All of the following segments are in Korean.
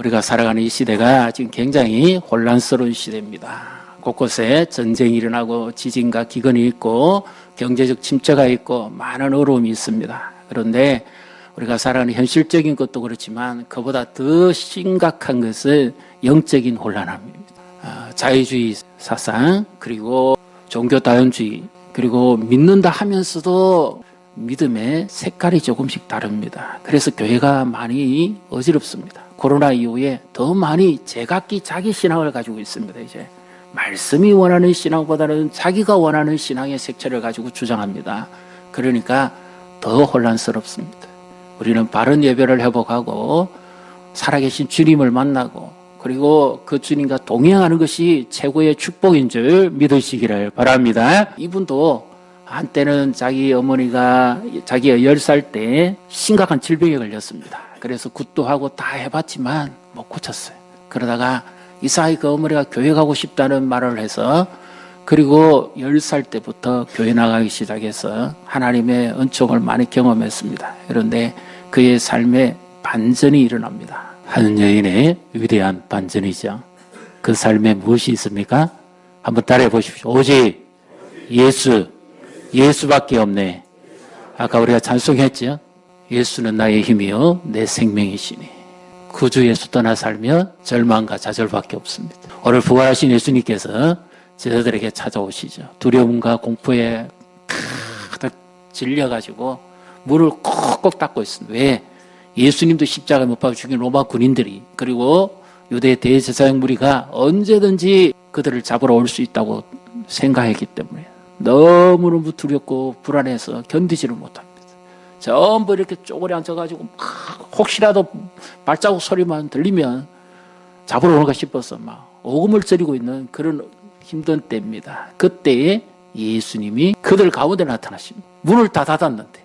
우리가 살아가는 이 시대가 지금 굉장히 혼란스러운 시대입니다. 곳곳에 전쟁이 일어나고 지진과 기근이 있고 경제적 침체가 있고 많은 어려움이 있습니다. 그런데 우리가 살아가는 현실적인 것도 그렇지만 그보다 더 심각한 것은 영적인 혼란함입니다. 자유주의 사상, 그리고 종교다원주의, 그리고 믿는다 하면서도 믿음의 색깔이 조금씩 다릅니다. 그래서 교회가 많이 어지럽습니다. 코로나 이후에 더 많이 제각기 자기 신앙을 가지고 있습니다. 이제 말씀이 원하는 신앙보다는 자기가 원하는 신앙의 색채를 가지고 주장합니다. 그러니까 더 혼란스럽습니다. 우리는 바른 예배를 회복하고 살아계신 주님을 만나고 그리고 그 주님과 동행하는 것이 최고의 축복인 줄 믿으시기를 바랍니다. 이분도 한때는 자기 어머니가 자기가 10살 때 심각한 질병에 걸렸습니다. 그래서 굿도 하고 다 해봤지만 못 고쳤어요. 그러다가 이사이 그 어머니가 교회 가고 싶다는 말을 해서 그리고 10살 때부터 교회 나가기 시작해서 하나님의 은총을 많이 경험했습니다. 그런데 그의 삶에 반전이 일어납니다. 한 여인의 위대한 반전이죠. 그 삶에 무엇이 있습니까? 한번 따라해 보십시오. 오직 예수밖에 없네. 아까 우리가 찬송했죠. 예수는 나의 힘이요 내 생명이시니 구주 예수 떠나 살면 절망과 좌절밖에 없습니다. 오늘 부활하신 예수님께서 제자들에게 찾아오시죠. 두려움과 공포에 가득 질려가지고 문을 콕콕 닫고 있습니다. 왜? 예수님도 십자가에 못 박아 죽인 로마 군인들이 그리고 유대 대제사장 무리가 언제든지 그들을 잡으러 올 수 있다고 생각했기 때문에 너무너무 두렵고 불안해서 견디지를 못합니다. 전부 이렇게 쪼그려 앉아가지고 막 혹시라도 발자국 소리만 들리면 잡으러 오는가 싶어서 막 오금을 저리고 있는 그런 힘든 때입니다. 그때에 예수님이 그들 가운데 나타나십니다. 문을 다 닫았는데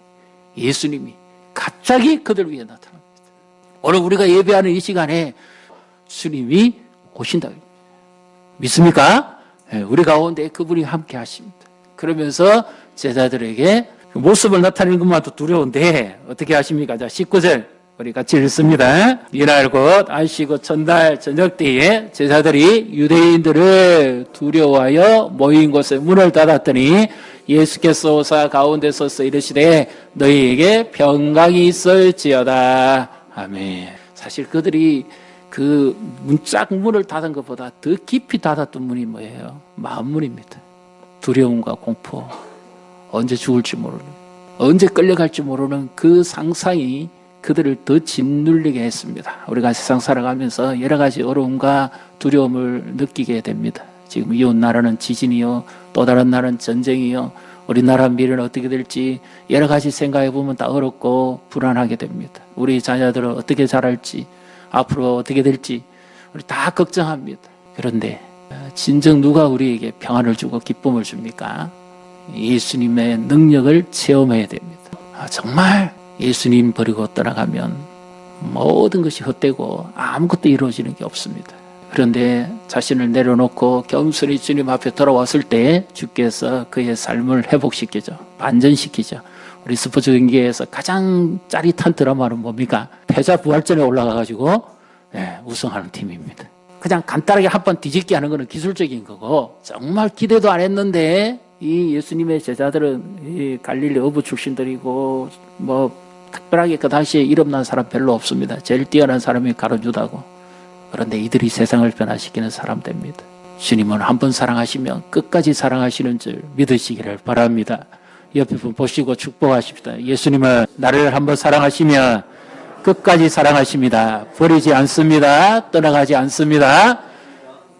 예수님이 갑자기 그들 위해 나타납니다. 오늘 우리가 예배하는 이 시간에 주님이 오신다. 믿습니까? 네, 우리 가운데 그분이 함께 하십니다. 그러면서 제자들에게 모습을 나타내는 것만도 두려운데 어떻게 하십니까? 자, 19절 우리 같이 읽습니다. 이날 곧 안식일 첫날 저녁 때에 제자들이 유대인들을 두려워하여 모인 곳에 문을 닫았더니 예수께서 오사 가운데 서서 이르시되 너희에게 평강이 있을지어다. 아멘. 사실 그들이 그 문짝 문을 닫은 것보다 더 깊이 닫았던 문이 뭐예요? 마음문입니다. 두려움과 공포, 언제 죽을지 모르는, 언제 끌려갈지 모르는 그 상상이 그들을 더 짓눌리게 했습니다. 우리가 세상 살아가면서 여러 가지 어려움과 두려움을 느끼게 됩니다. 지금 이웃 나라는 지진이요, 또 다른 나라는 전쟁이요, 우리나라 미래는 어떻게 될지 여러 가지 생각해 보면 다 어렵고 불안하게 됩니다. 우리 자녀들은 어떻게 자랄지, 앞으로 어떻게 될지 우리 다 걱정합니다. 그런데 진정 누가 우리에게 평안을 주고 기쁨을 줍니까? 예수님의 능력을 체험해야 됩니다. 정말 예수님 버리고 떠나가면 모든 것이 헛되고 아무것도 이루어지는 게 없습니다. 그런데 자신을 내려놓고 겸손히 주님 앞에 돌아왔을 때 주께서 그의 삶을 회복시키죠. 반전시키죠. 우리 스포츠 경기에서 가장 짜릿한 드라마는 뭡니까? 패자 부활전에 올라가가지고 우승하는 팀입니다. 그냥 간단하게 한 번 뒤집기 하는 거는 기술적인 거고 정말 기대도 안 했는데 이 예수님의 제자들은 이 갈릴리 어부 출신들이고 뭐 특별하게 그 당시에 이름 난 사람 별로 없습니다. 제일 뛰어난 사람이 가룟유다고. 그런데 이들이 세상을 변화시키는 사람들입니다. 주님은 한 번 사랑하시면 끝까지 사랑하시는 줄 믿으시기를 바랍니다. 옆에 분 보시고 축복하십시다. 예수님은 나를 한 번 사랑하시면 끝까지 사랑하십니다. 버리지 않습니다. 떠나가지 않습니다.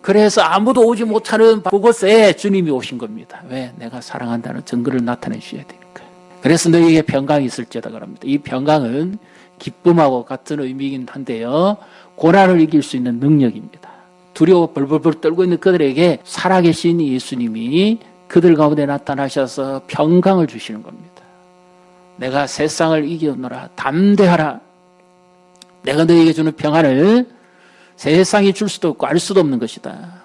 그래서 아무도 오지 못하는 그곳에 주님이 오신 겁니다. 왜? 내가 사랑한다는 증거를 나타내 주셔야 되니까. 그래서 너희에게 평강이 있을지어다 그럽니다. 이 평강은 기쁨하고 같은 의미이긴 한데요. 고난을 이길 수 있는 능력입니다. 두려워 벌벌벌 떨고 있는 그들에게 살아계신 예수님이 그들 가운데 나타나셔서 평강을 주시는 겁니다. 내가 세상을 이겼노라. 담대하라. 내가 너희에게 주는 평안을 세상이 줄 수도 없고 알 수도 없는 것이다.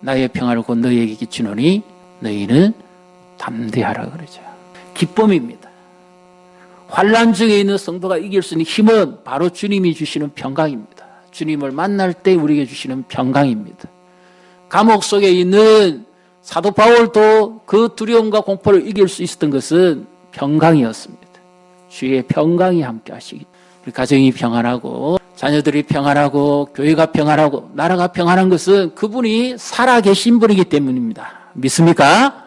나의 평안을 곧 너희에게 끼치노니 너희는 담대하라 그러죠. 기쁨입니다. 환난 중에 있는 성도가 이길 수 있는 힘은 바로 주님이 주시는 평강입니다. 주님을 만날 때 우리에게 주시는 평강입니다. 감옥 속에 있는 사도 바울도 그 두려움과 공포를 이길 수 있었던 것은 평강이었습니다. 주의 평강이 함께 하시기. 우리 가정이 평안하고 자녀들이 평안하고 교회가 평안하고 나라가 평안한 것은 그분이 살아계신 분이기 때문입니다. 믿습니까?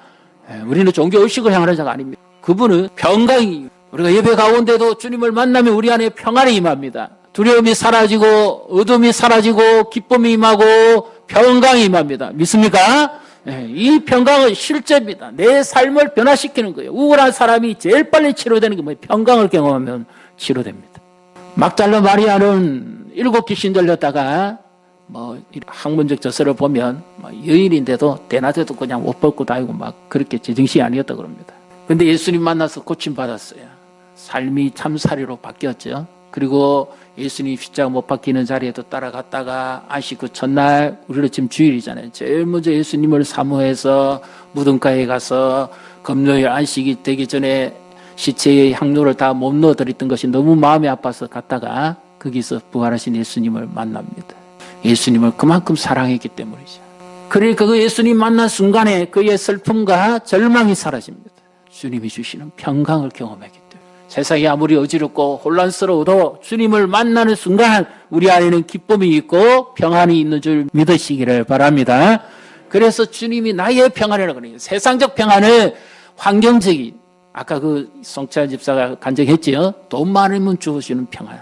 우리는 종교 의식을 향하는 자가 아닙니다. 그분은 평강이, 우리가 예배 가운데도 주님을 만나면 우리 안에 평안이 임합니다. 두려움이 사라지고 어둠이 사라지고 기쁨이 임하고 평강이 임합니다. 믿습니까? 이 평강은 실제입니다. 내 삶을 변화시키는 거예요. 우울한 사람이 제일 빨리 치료되는 게 뭐예요? 평강을 경험하면 치료됩니다. 막달라 마리아는 7 귀신 들렸다가 학문적 저서를 보면 여인인데도 대낮에도 그냥 옷 벗고 다니고 막 그렇게 제정신이 아니었다 그럽니다. 근데 예수님 만나서 고침받았어요. 삶이 참사리로 바뀌었죠. 그리고 예수님 십자가 못 박히는 자리에도 따라갔다가 안식 후 첫날, 우리는 지금 주일이잖아요. 제일 먼저 예수님을 사모해서 무덤가에 가서 금요일 안식이 되기 전에 시체의 향료를 다 못 넣어드렸던 것이 너무 마음이 아파서 갔다가 거기서 부활하신 예수님을 만납니다. 예수님을 그만큼 사랑했기 때문이죠. 그러니까 그 예수님 만난 순간에 그의 슬픔과 절망이 사라집니다. 주님이 주시는 평강을 경험하기 때문에. 세상이 아무리 어지럽고 혼란스러워도 주님을 만나는 순간 우리 안에는 기쁨이 있고 평안이 있는 줄 믿으시기를 바랍니다. 그래서 주님이 나의 평안이라고 그래요. 세상적 평안은 환경적인, 아까 그 송찬 집사가 간증했지요. 돈 많으면 주어지는 평안,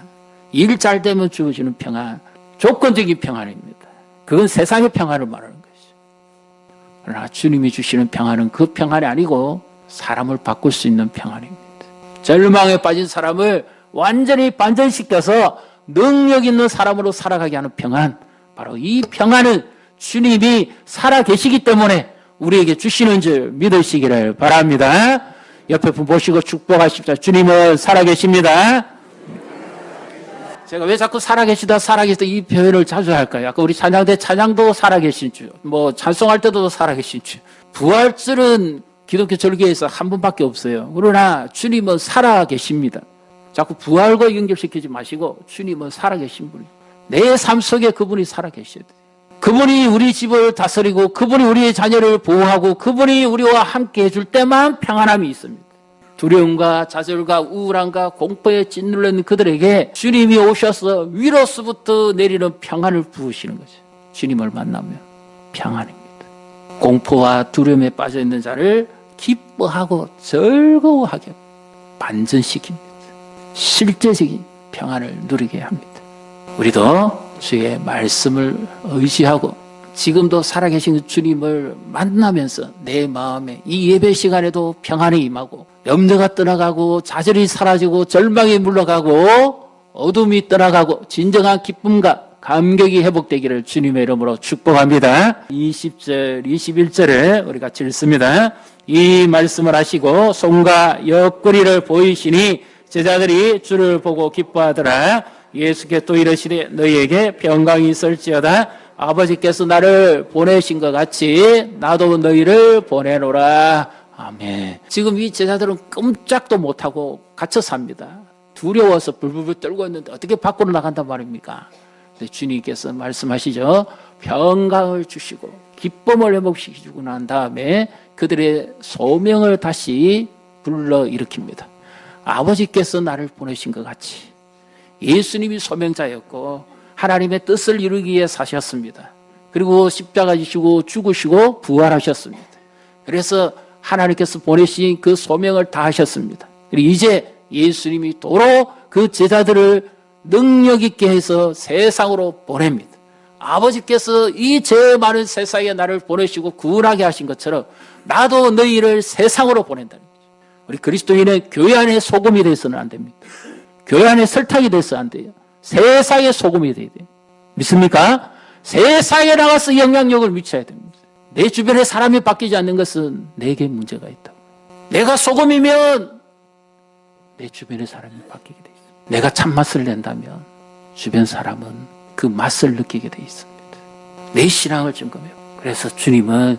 일 잘 되면 주어지는 평안, 조건적인 평안입니다. 그건 세상의 평안을 말하는 것이죠. 그러나 주님이 주시는 평안은 그 평안이 아니고 사람을 바꿀 수 있는 평안입니다. 절망에 빠진 사람을 완전히 반전시켜서 능력 있는 사람으로 살아가게 하는 평안, 바로 이 평안은 주님이 살아계시기 때문에 우리에게 주시는 줄 믿으시기를 바랍니다. 옆에 분 보시고 축복하십시오. 주님은 살아계십니다. 제가 왜 자꾸 살아계시다 이 표현을 자주 할까요? 아까 우리 찬양대 찬양도 살아계신 주, 찬송할 때도 살아계신 주. 부활절은 기독교 절기에서 한 분밖에 없어요. 그러나 주님은 살아계십니다. 자꾸 부활과 연결시키지 마시고 주님은 살아계신 분이에요. 내 삶 속에 그분이 살아계셔야 돼요. 그분이 우리 집을 다스리고 그분이 우리의 자녀를 보호하고 그분이 우리와 함께 해줄 때만 평안함이 있습니다. 두려움과 좌절과 우울함과 공포에 짓눌린 그들에게 주님이 오셔서 위로서부터 내리는 평안을 부으시는 거죠. 주님을 만나면 평안입니다. 공포와 두려움에 빠져있는 자를 기뻐하고 즐거워하게 반전시킵니다. 실제적인 평안을 누리게 합니다. 우리도 주의 말씀을 의지하고 지금도 살아계신 주님을 만나면서 내 마음에 이 예배 시간에도 평안이 임하고 염려가 떠나가고 좌절이 사라지고 절망이 물러가고 어둠이 떠나가고 진정한 기쁨과 감격이 회복되기를 주님의 이름으로 축복합니다. 20절, 21절을 우리 같이 읽습니다. 이 말씀을 하시고 손과 옆구리를 보이시니 제자들이 주를 보고 기뻐하더라. 예수께 또 이르시되 너희에게 평강이 있을지어다. 아버지께서 나를 보내신 것 같이 나도 너희를 보내노라. 아멘. 지금 이 제자들은 꼼짝도 못하고 갇혀 삽니다. 두려워서 불불불 떨고 있는데 어떻게 밖으로 나간단 말입니까? 주님께서 말씀하시죠. 평강을 주시고 기쁨을 회복시키고 난 다음에 그들의 소명을 다시 불러일으킵니다. 아버지께서 나를 보내신 것 같이 예수님이 소명자였고 하나님의 뜻을 이루기 위해 사셨습니다. 그리고 십자가 지시고 죽으시고 부활하셨습니다. 그래서 하나님께서 보내신 그 소명을 다하셨습니다. 그리고 이제 예수님이 도로 그 제자들을 능력 있게 해서 세상으로 보냅니다. 아버지께서 이 죄 많은 세상에 나를 보내시고 구원하게 하신 것처럼 나도 너희를 세상으로 보낸다는 거죠. 우리 그리스도인은 교회 안에 소금이 돼서는 안 됩니다. 교회 안에 설탕이 돼서 안 돼요. 세상의 소금이 돼야 돼요. 믿습니까? 세상에 나가서 영향력을 미쳐야 됩니다. 내 주변에 사람이 바뀌지 않는 것은 내게 문제가 있다고. 내가 소금이면 내 주변의 사람이 바뀌게 돼 있습니다. 내가 참맛을 낸다면 주변 사람은 그 맛을 느끼게 돼 있습니다. 내 신앙을 증거해요. 그래서 주님은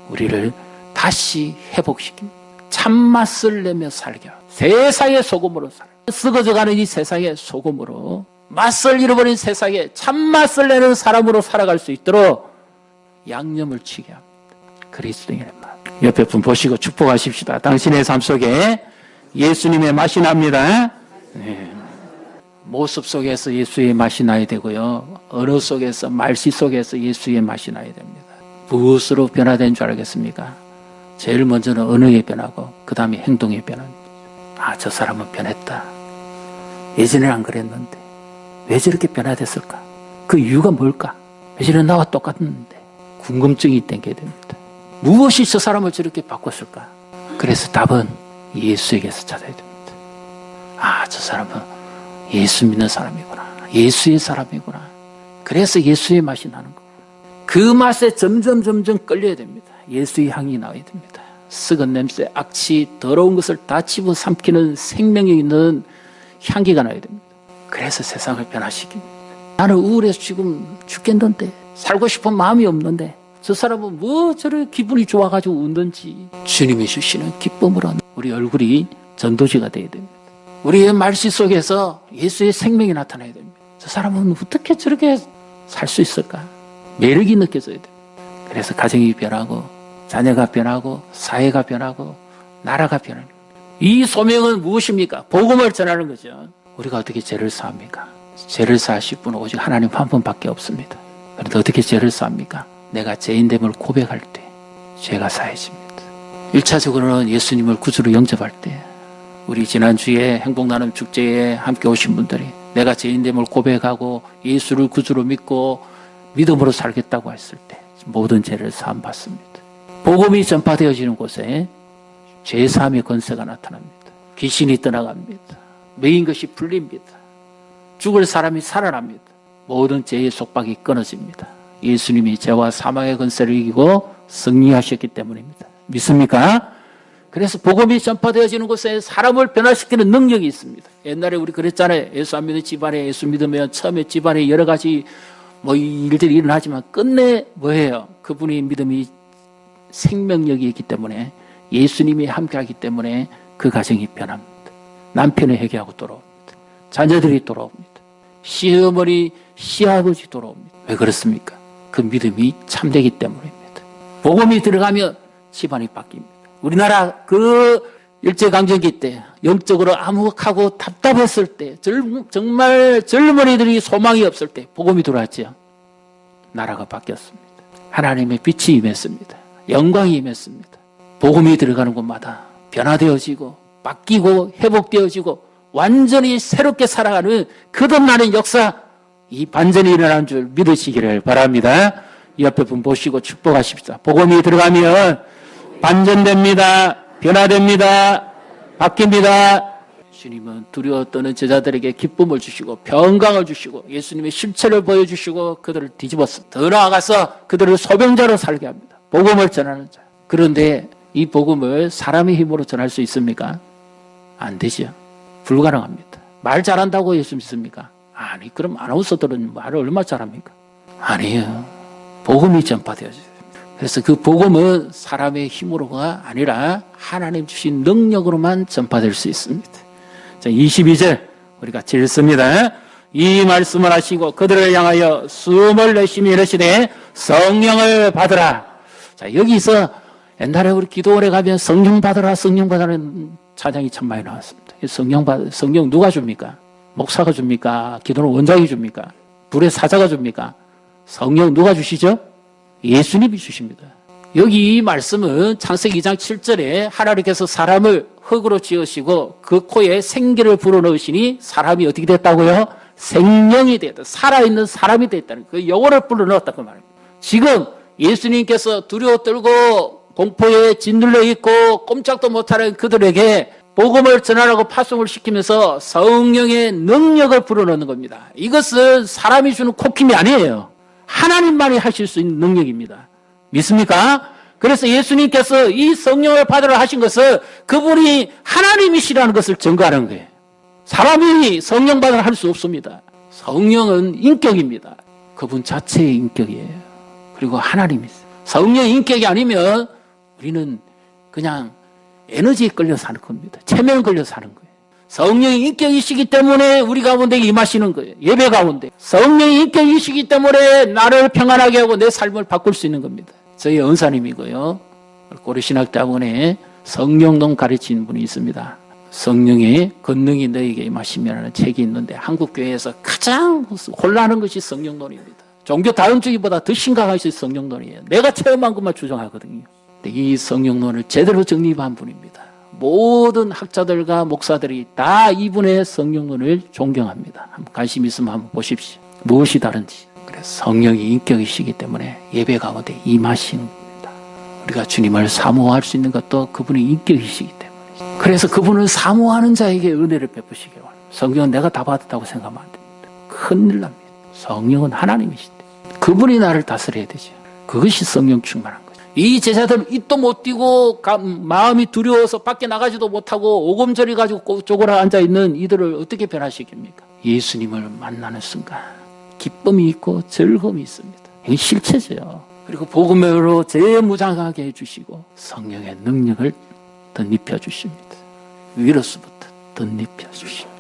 우리를 다시 회복시킵니다. 참맛을 내며 살게 하고 세상의 소금으로 살아. 썩어져가는 이 세상의 소금으로 맛을 잃어버린 세상에 참맛을 내는 사람으로 살아갈 수 있도록 양념을 치게 합니다. 그리스도인의 맛. 옆에 분 보시고 축복하십시다. 당신의 삶 속에 예수님의 맛이 납니다. 네. 모습 속에서 예수의 맛이 나야 되고요. 언어 속에서, 말씨 속에서 예수의 맛이 나야 됩니다. 무엇으로 변화된 줄 알겠습니까? 제일 먼저는 언어에 변하고 그 다음에 행동에 변합니다. 아, 저 사람은 변했다. 예전에는 안 그랬는데 왜 저렇게 변화됐을까? 그 이유가 뭘까? 예전에 나와 똑같았는데 궁금증이 땡겨야 됩니다. 무엇이 저 사람을 저렇게 바꿨을까? 그래서 답은 예수에게서 찾아야 됩니다. 아, 저 사람은 예수 믿는 사람이구나. 예수의 사람이구나. 그래서 예수의 맛이 나는 거고. 그 맛에 점점 끌려야 됩니다. 예수의 향이 나와야 됩니다. 썩은 냄새, 악취, 더러운 것을 다 집어삼키는 생명이 있는 향기가 나야 됩니다. 그래서 세상을 변화시킵니다. 나는 우울해서 지금 죽겠는데, 살고 싶은 마음이 없는데 저 사람은 뭐 저렇게 기분이 좋아가지고 웃는지 주님이 주시는 기쁨으로 우리 얼굴이 전도지가 되어야 됩니다. 우리의 말씨 속에서 예수의 생명이 나타나야 됩니다. 저 사람은 어떻게 저렇게 살 수 있을까? 매력이 느껴져야 됩니다. 그래서 가정이 변하고 자녀가 변하고 사회가 변하고 나라가 변합니다. 이 소명은 무엇입니까? 복음을 전하는 거죠. 우리가 어떻게 죄를 사합니까? 죄를 사하실 분은 오직 하나님 한 분밖에 없습니다. 그런데 어떻게 죄를 사합니까? 내가 죄인됨을 고백할 때 죄가 사해집니다. 1차적으로는 예수님을 구주로 영접할 때, 우리 지난주에 행복나눔 축제에 함께 오신 분들이 내가 죄인됨을 고백하고 예수를 구주로 믿고 믿음으로 살겠다고 했을 때 모든 죄를 사함 받습니다. 복음이 전파되어지는 곳에 죄사함의 권세가 나타납니다. 귀신이 떠나갑니다. 매인 것이 풀립니다. 죽을 사람이 살아납니다. 모든 죄의 속박이 끊어집니다. 예수님이 죄와 사망의 권세를 이기고 승리하셨기 때문입니다. 믿습니까? 그래서 복음이 전파되어지는 곳에 사람을 변화시키는 능력이 있습니다. 옛날에 우리 그랬잖아요. 예수 안 믿는 집안에, 예수 믿으면 처음에 집안에 여러 가지 일들이 일어나지만 끝내 뭐예요? 그분의 믿음이 생명력이 있기 때문에, 예수님이 함께하기 때문에 그 가정이 변합니다. 남편이 회개하고 돌아옵니다. 자녀들이 돌아옵니다. 시어머니, 시아버지 돌아옵니다. 왜 그렇습니까? 그 믿음이 참되기 때문입니다. 복음이 들어가면 집안이 바뀝니다. 우리나라 그 일제강점기 때 영적으로 암흑하고 답답했을 때, 정말 젊은이들이 소망이 없을 때 복음이 들어왔죠. 나라가 바뀌었습니다. 하나님의 빛이 임했습니다. 영광이 임했습니다. 복음이 들어가는 곳마다 변화되어지고 바뀌고 회복되어지고 완전히 새롭게 살아가는 거듭나는 역사, 이 반전이 일어나는 줄 믿으시기를 바랍니다. 옆에 분 보시고 축복하십시다. 복음이 들어가면 반전됩니다. 변화됩니다. 바뀝니다. 주님은 두려워 떠는 제자들에게 기쁨을 주시고 평강을 주시고 예수님의 실체를 보여주시고 그들을 뒤집었습니다. 더 나아가서 그들을 소병자로 살게 합니다. 복음을 전하는 자. 그런데 이 복음을 사람의 힘으로 전할 수 있습니까? 안 되죠. 불가능합니다. 말 잘한다고 예수 믿습니까? 아니, 그럼 아나운서들은 말을 얼마나 잘합니까? 아니에요. 복음이 전파되어져요. 그래서 그 복음은 사람의 힘으로가 아니라 하나님 주신 능력으로만 전파될 수 있습니다. 자, 22절 우리 같이 읽습니다. 이 말씀을 하시고 그들을 향하여 숨을 내쉬며 이르시되 성령을 받으라. 자, 여기서 옛날에 우리 기도원에 가면 성령 받으라, 성령 받으라는 찬양이 참 많이 나왔습니다. 성령 누가 줍니까? 목사가 줍니까? 기도원 원장이 줍니까? 불의 사자가 줍니까? 성령 누가 주시죠? 예수님이 주십니다. 여기 이 말씀은 창세기 2장 7절에 하나님께서 사람을 흙으로 지으시고 그 코에 생기를 불어넣으시니 사람이 어떻게 됐다고요? 생명이 됐다. 살아있는 사람이 됐다는 그 영혼을 불어넣었다고 말합니다. 지금 예수님께서 두려워 떨고 공포에 짓눌려 있고 꼼짝도 못하는 그들에게 복음을 전하라고 파송을 시키면서 성령의 능력을 불어넣는 겁니다. 이것은 사람이 주는 콕힘이 아니에요. 하나님만이 하실 수 있는 능력입니다. 믿습니까? 그래서 예수님께서 이 성령을 받으라 하신 것은 그분이 하나님이시라는 것을 증거하는 거예요. 사람이 성령 받으라 할 수 없습니다. 성령은 인격입니다. 그분 자체의 인격이에요. 그리고 하나님이세요. 성령 인격이 아니면 우리는 그냥 에너지에 끌려 사는 겁니다. 체면에 끌려 사는 거예요. 성령의 인격이시기 때문에 우리 가운데 임하시는 거예요. 예배 가운데. 성령의 인격이시기 때문에 나를 평안하게 하고 내 삶을 바꿀 수 있는 겁니다. 저희 은사님이고요. 고려신학대학원에 성령론 가르치는 분이 있습니다. 성령의 권능이 너에게 임하시면라는 책이 있는데 한국 교회에서 가장 혼란한 것이 성령론입니다. 종교 다원주의보다 더 심각한 것이 성령론이에요. 내가 체험한 것만 주장하거든요. 이 성령론을 제대로 정립한 분입니다. 모든 학자들과 목사들이 다 이분의 성령론을 존경합니다. 관심 있으면 한번 보십시오. 무엇이 다른지. 그래서 성령이 인격이시기 때문에 예배 가운데 임하시는 겁니다. 우리가 주님을 사모할 수 있는 것도 그분의 인격이시기 때문에. 그래서 그분을 사모하는 자에게 은혜를 베푸시기 바랍니다. 성령은 내가 다 받았다고 생각하면 안 됩니다. 큰일 납니다. 성령은 하나님이시대. 그분이 나를 다스려야 되죠. 그것이 성령 충만한 거죠. 이 제자들은 입도 못 띄고 마음이 두려워서 밖에 나가지도 못하고 오금절이 가지고 쪼그라 앉아있는 이들을 어떻게 변화시킵니까? 예수님을 만나는 순간 기쁨이 있고 즐거움이 있습니다. 이게 실체죠. 그리고 복음으로 재무장하게 해주시고 성령의 능력을 덧입혀 주십니다. 위로스부터 덧입혀 주십니다.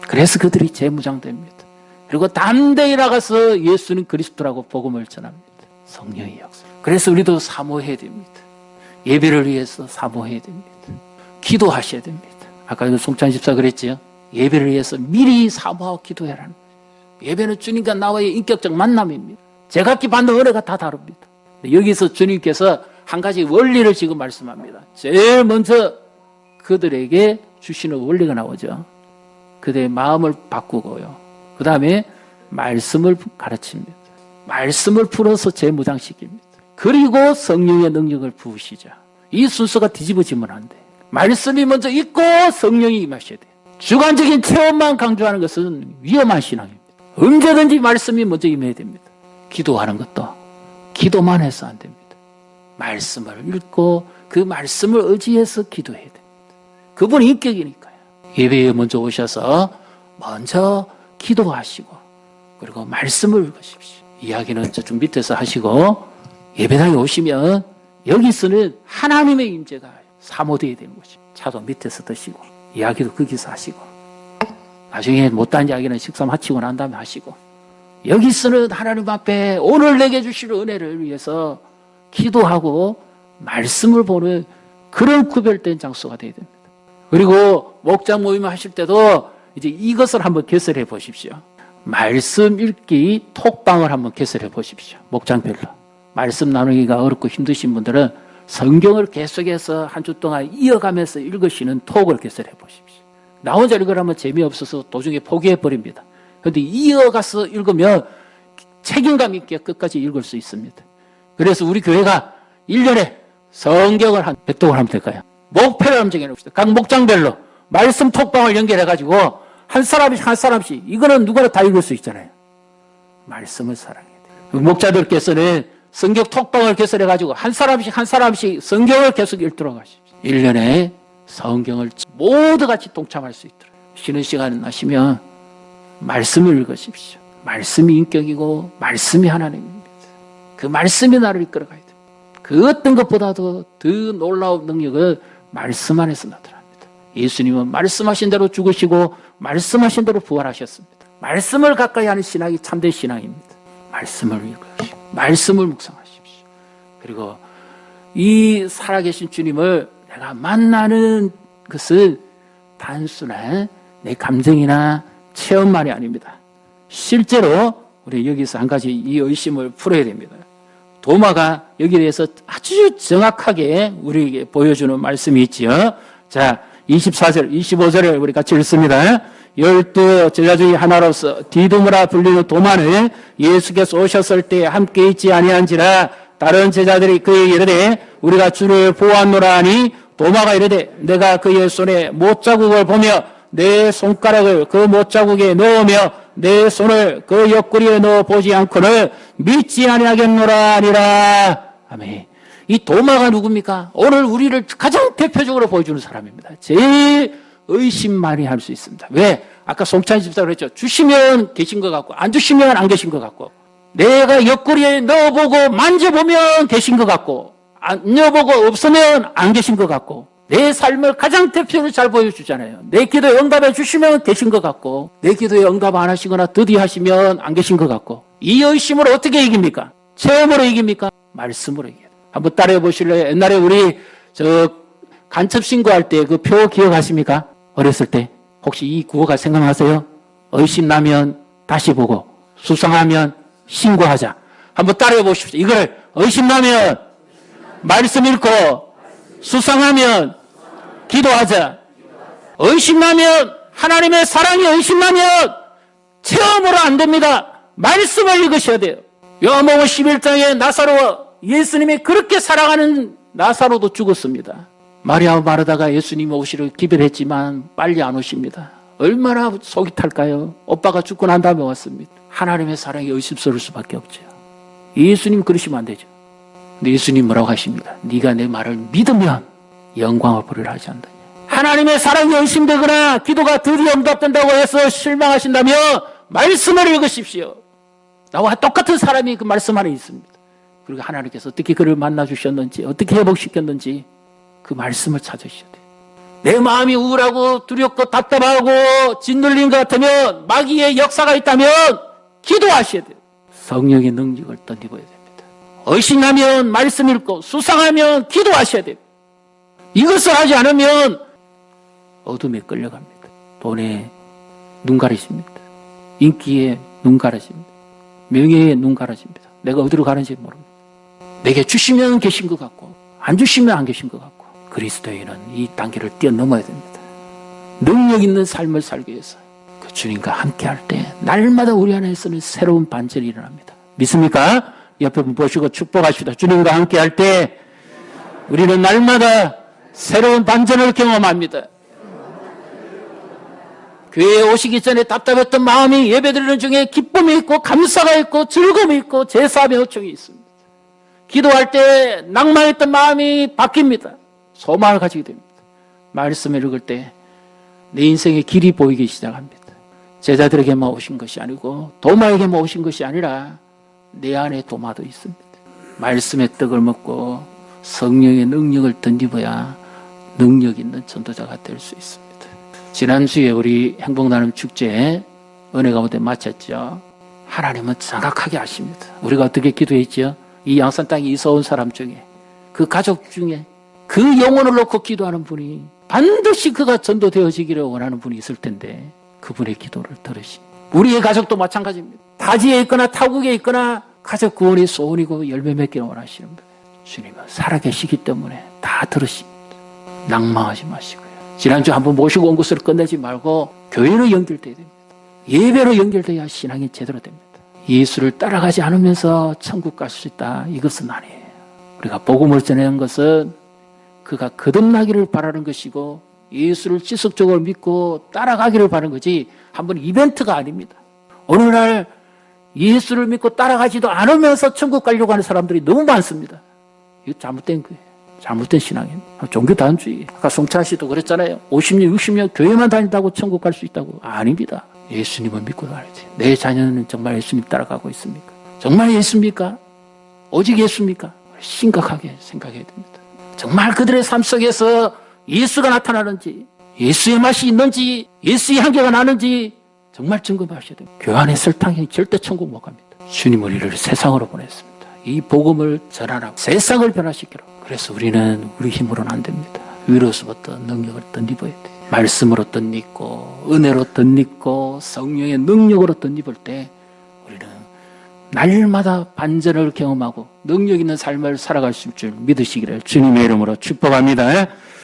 그래서 그들이 재무장됩니다. 그리고 담대히 나가서 예수는 그리스도라고 복음을 전합니다. 성령의 역사. 그래서 우리도 사모해야 됩니다. 예배를 위해서 사모해야 됩니다. 기도하셔야 됩니다. 아까 송찬 집사 그랬지요. 예배를 위해서 미리 사모하고 기도해라는 거예요. 예배는 주님과 나와의 인격적 만남입니다. 제각기 받는 은혜가 다 다릅니다. 여기서 주님께서 한 가지 원리를 지금 말씀합니다. 제일 먼저 그들에게 주시는 원리가 나오죠. 그들의 마음을 바꾸고요. 그 다음에 말씀을 가르칩니다. 말씀을 풀어서 재무장시킵니다. 그리고 성령의 능력을 부으시죠. 이 순서가 뒤집어지면 안 돼. 말씀이 먼저 있고 성령이 임하셔야 돼. 주관적인 체험만 강조하는 것은 위험한 신앙입니다. 언제든지 말씀이 먼저 임해야 됩니다. 기도하는 것도 기도만 해서 안 됩니다. 말씀을 읽고 그 말씀을 의지해서 기도해야 됩니다. 그분이 인격이니까요. 예배에 먼저 오셔서 먼저 기도하시고 그리고 말씀을 읽으십시오. 이야기는 저쪽 밑에서 하시고 예배당에 오시면 여기서는 하나님의 임재가 사모되어야 되는 것입니다. 차도 밑에서 드시고 이야기도 거기서 하시고 나중에 못한 이야기는 식사 마치고 난 다음에 하시고 여기서는 하나님 앞에 오늘 내게 주실 은혜를 위해서 기도하고 말씀을 보는 그런 구별된 장소가 되어야 됩니다. 그리고 목장 모임 하실 때도 이제 이것을 한번 개설해 보십시오. 말씀 읽기 톡방을 한번 개설해 보십시오. 목장별로. 말씀 나누기가 어렵고 힘드신 분들은 성경을 계속해서 한 주 동안 이어가면서 읽으시는 톡을 개설해 보십시오. 나 혼자 읽으라면 재미없어서 도중에 포기해 버립니다. 그런데 이어가서 읽으면 책임감 있게 끝까지 읽을 수 있습니다. 그래서 우리 교회가 1년에 성경을 한 100독을 하면 될까요? 목표를 한번 정해놓읍시다. 각 목장별로 말씀 톡방을 연결해가지고 한 사람씩 이거는 누구나 다 읽을 수 있잖아요. 말씀을 사랑해야 돼요. 목자들께서는 성경 톡방을 개설해가지고 한 사람씩 성경을 계속 읽도록 하십시오. 1년에 성경을 모두 같이 동참할 수 있도록. 쉬는 시간 나시면 말씀을 읽으십시오. 말씀이 인격이고 말씀이 하나님입니다. 그 말씀이 나를 이끌어가야 됩니다. 그 어떤 것보다도 더 놀라운 능력을 말씀 안에서 나타납니다. 예수님은 말씀하신 대로 죽으시고 말씀하신 대로 부활하셨습니다. 말씀을 가까이 하는 신앙이 참된 신앙입니다. 말씀을 읽으십시오. 말씀을 묵상하십시오. 그리고 이 살아계신 주님을 내가 만나는 것은 단순한 내 감정이나 체험만이 아닙니다. 실제로 우리 여기서 한 가지 이 의심을 풀어야 됩니다. 도마가 여기에 대해서 아주 정확하게 우리에게 보여주는 말씀이 있지요. 자, 24절, 25절을 우리 같이 읽습니다. 12 제자 중에 하나로서 디두모라 불리는 도마는 예수께서 오셨을 때 함께 있지 아니한지라 다른 제자들이 그에게 이르되 우리가 주를 보았노라 하니 도마가 이르되 내가 그의 손에 못자국을 보며 내 손가락을 그 못자국에 넣으며 내 손을 그 옆구리에 넣어 보지 않고는 믿지 아니하겠노라 하니라. 아멘. 이 도마가 누굽니까? 오늘 우리를 가장 대표적으로 보여주는 사람입니다. 제일 의심 많이 할 수 있습니다. 왜? 아까 송찬희 집사가 그랬죠. 주시면 계신 것 같고 안 주시면 안 계신 것 같고 내가 옆구리에 넣어보고 만져보면 계신 것 같고 안 넣어보고 없으면 안 계신 것 같고 내 삶을 가장 대표로 잘 보여주잖아요. 내 기도에 응답해 주시면 계신 것 같고, 내 기도에 응답 안 하시거나 드디어 하시면 안 계신 것 같고, 이 의심을 어떻게 이깁니까? 체험으로 이깁니까? 말씀으로 이겨요. 한번 따라해 보실래요? 옛날에 우리 간첩 신고할 때 그 표 기억하십니까? 어렸을 때. 혹시 이 구호가 생각나세요? 의심 나면 다시 보고, 수상하면 신고하자. 한번 따라해 보십시오. 이걸 의심 나면 말씀 읽고, 수상하면 기도하자. 의심나면, 하나님의 사랑이 의심나면 체험으로 안 됩니다. 말씀을 읽으셔야 돼요. 요한복음 11장에 나사로, 예수님이 그렇게 사랑하는 나사로도 죽었습니다. 마리아와 마르다가 예수님 오시를 기별했지만 빨리 안 오십니다. 얼마나 속이 탈까요? 오빠가 죽고 난 다음에 왔습니다. 하나님의 사랑이 의심스러울 수밖에 없죠. 예수님 그러시면 안 되죠. 근데 예수님 뭐라고 하십니까? 네가 내 말을 믿으면 영광을 보리라 하지 않느냐. 하나님의 사랑이 의심되거나 기도가 드디어 응답된다고 해서 실망하신다면 말씀을 읽으십시오. 나와 똑같은 사람이 그 말씀 안에 있습니다. 그리고 하나님께서 어떻게 그를 만나주셨는지, 어떻게 회복시켰는지 그 말씀을 찾으셔야 돼요. 내 마음이 우울하고 두렵고 답답하고 짓눌린 것 같으면, 마귀의 역사가 있다면 기도하셔야 돼요. 성령의 능력을 덧입어야 됩니다. 의심하면 말씀 읽고, 수상하면 기도하셔야 돼요. 이것을 하지 않으면 어둠에 끌려갑니다. 돈에 눈 가리십니다. 인기에 눈 가리십니다. 명예에 눈 가리십니다. 내가 어디로 가는지 모릅니다. 내게 주시면 계신 것 같고, 안 주시면 안 계신 것 같고, 그리스도인은 이 단계를 뛰어넘어야 됩니다. 능력 있는 삶을 살기 위해서 그 주님과 함께 할 때 날마다 우리 안에서는 새로운 반전이 일어납니다. 믿습니까? 옆에 분 보시고 축복하십시다. 주님과 함께 할 때 우리는 날마다 새로운 반전을 경험합니다. 교회에 오시기 전에 답답했던 마음이 예배드리는 중에 기쁨이 있고 감사가 있고 즐거움이 있고 제사함의 요청이 있습니다. 기도할 때 낭만했던 마음이 바뀝니다. 소망을 가지게 됩니다. 말씀을 읽을 때 내 인생의 길이 보이기 시작합니다. 제자들에게만 오신 것이 아니고 도마에게만 오신 것이 아니라 내 안에 도마도 있습니다. 말씀의 떡을 먹고 성령의 능력을 덧입어야 능력 있는 전도자가 될 수 있습니다. 지난주에 우리 행복나눔 축제 은혜 가운데 마쳤죠. 하나님은 정확하게 아십니다. 우리가 어떻게 기도했죠? 이 양산 땅에 이사 온 사람 중에, 그 가족 중에 그 영혼을 놓고 기도하는 분이 반드시 그가 전도되어지기를 원하는 분이 있을 텐데 그분의 기도를 들으십니다. 우리의 가족도 마찬가지입니다. 타지에 있거나 타국에 있거나 가족 구원이 소원이고 열매 맺기를 원하시는 분, 주님은 살아계시기 때문에 다 들으십니다. 낭망하지 마시고요. 지난주 한번 모시고 온 것으로 끝내지 말고 교회로 연결돼야 됩니다. 예배로 연결돼야 신앙이 제대로 됩니다. 예수를 따라가지 않으면서 천국 갈 수 있다, 이것은 아니에요. 우리가 복음을 전하는 것은 그가 거듭나기를 바라는 것이고 예수를 지속적으로 믿고 따라가기를 바라는 거지 한번 이벤트가 아닙니다. 어느 날 예수를 믿고 따라가지도 않으면서 천국 가려고 하는 사람들이 너무 많습니다. 이거 잘못된 거예요. 잘못된 신앙입니다. 종교다원주의. 아까 송찬 씨도 그랬잖아요. 50년, 60년 교회만 다닌다고 천국 갈 수 있다고. 아닙니다. 예수님을 믿고 가야지. 내 자녀는 정말 예수님 따라가고 있습니까? 정말 예수입니까? 오직 예수입니까? 심각하게 생각해야 됩니다. 정말 그들의 삶 속에서 예수가 나타나는지, 예수의 맛이 있는지, 예수의 향기가 나는지 정말 점검하셔야 됩니다. 교회 안에 설탕이 절대 천국 못 갑니다. 주님 우리를 세상으로 보냈습니다. 이 복음을 전하라고, 세상을 변화시키라고. 그래서 우리는 우리 힘으로는 안 됩니다. 위로서부터 능력을 덧입어야 돼요. 말씀으로 덧입고, 은혜로 덧입고, 성령의 능력으로 덧입을 때 우리는 날마다 반전을 경험하고 능력 있는 삶을 살아갈 수 있을 줄 믿으시기를 주님의 이름으로 축복합니다.